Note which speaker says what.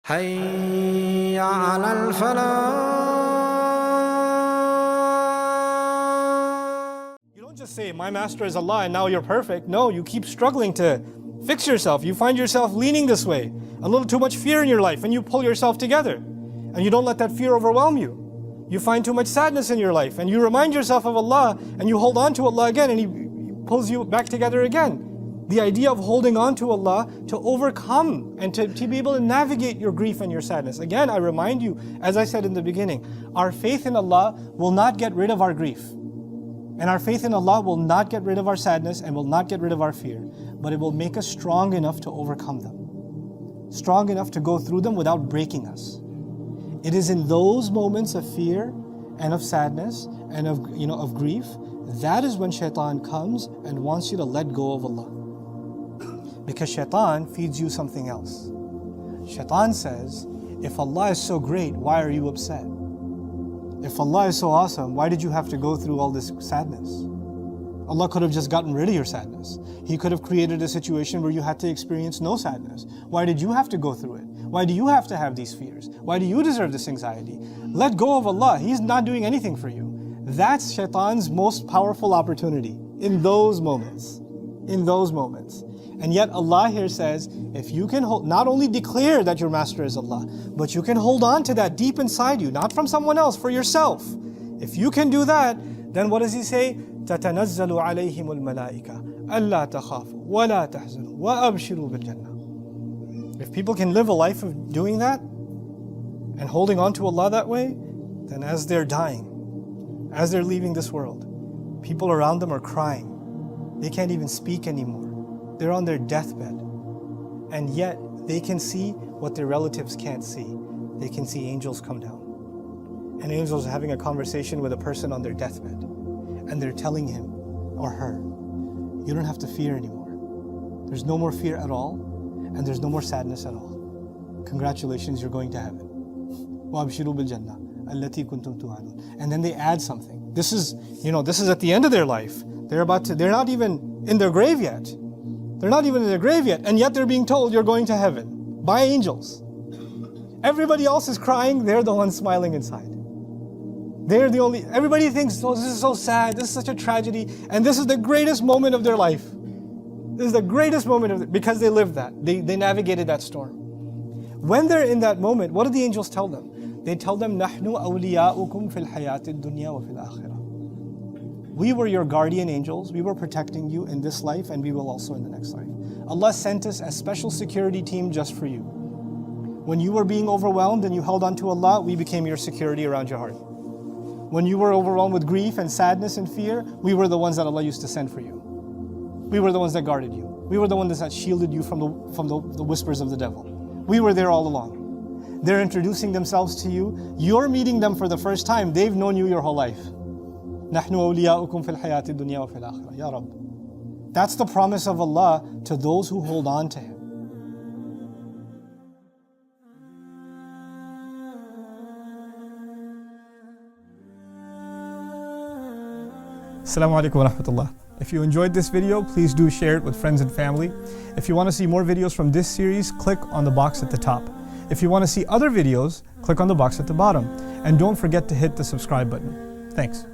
Speaker 1: حي على الفلاح.
Speaker 2: You don't just say, my master is Allah and now you're perfect. No, you keep struggling to fix yourself. You find yourself leaning this way. A little too much fear in your life and you pull yourself together. And you don't let that fear overwhelm you. You find too much sadness in your life and you remind yourself of Allah and you hold on to Allah again and He pulls you back together again. The idea of holding on to Allah to overcome and to be able to navigate your grief and your sadness. Again, I remind you, as I said in the beginning, our faith in Allah will not get rid of our grief. And our faith in Allah will not get rid of our sadness and will not get rid of our fear. But it will make us strong enough to overcome them. Strong enough to go through them without breaking us. It is in those moments of fear and of sadness and of grief, that is when shaitan comes and wants you to let go of Allah. Because shaitan feeds you something else. Shaitan says, if Allah is so great, why are you upset? If Allah is so awesome, why did you have to go through all this sadness? Allah could have just gotten rid of your sadness. He could have created a situation where you had to experience no sadness. Why did you have to go through it? Why do you have to have these fears? Why do you deserve this anxiety? Let go of Allah. He's not doing anything for you. That's shaitan's most powerful opportunity in those moments. In those moments. And yet Allah here says, if you can not only declare that your master is Allah, but you can hold on to that deep inside you, not from someone else, for yourself. If you can do that, then what does He say? تَتَنَزَّلُ عَلَيْهِمُ الْمَلَائِكَةُ أَلَّا تَخَافُوا وَلَا تَحْزَنُوا وَأَبْشِرُوا بِالْجَنَّةِ. If people can live a life of doing that, and holding on to Allah that way, then as they're dying, as they're leaving this world, people around them are crying. They can't even speak anymore. They're on their deathbed. And yet, they can see what their relatives can't see. They can see angels come down. And angels are having a conversation with a person on their deathbed. And they're telling him or her, you don't have to fear anymore. There's no more fear at all. And there's no more sadness at all. Congratulations, you're going to heaven. وَأَبْشِرُوا بِالْجَنَّةِ الَّتِي كُنْتُمْ تُوعَدُونَ. And then they add something. This is at the end of their life. They're not even in their grave yet. They're not even in their grave yet, and yet they're being told you're going to heaven by angels. Everybody else is crying, they're the ones smiling inside. Everybody thinks, oh, this is so sad, this is such a tragedy, and this is the greatest moment of their life. This is the greatest moment because they lived that. They navigated that storm. When they're in that moment, what do the angels tell them? They tell them, نَحْنُ أَوْلِيَاؤُكُمْ فِي الْحَيَاةِ الدُّنْيَا وَفِي الْآخِرَةِ. We were your guardian angels, we were protecting you in this life and we will also in the next life. Allah sent us a special security team just for you. When you were being overwhelmed and you held on to Allah, we became your security around your heart. When you were overwhelmed with grief and sadness and fear, we were the ones that Allah used to send for you. We were the ones that guarded you. We were the ones that shielded you from the whispers of the devil. We were there all along. They're introducing themselves to you. You're meeting them for the first time. They've known you your whole life. نحن أولياؤكم في الحياة الدنيا وفي الآخرة يا رب. That's the promise of Allah to those who hold on to Him. Assalamu alaikum wa rahmatullah. If you enjoyed this video, please do share it with friends and family. If you want to see more videos from this series, click on the box at the top. If you want to see other videos, click on the box at the bottom. And don't forget to hit the subscribe button. Thanks.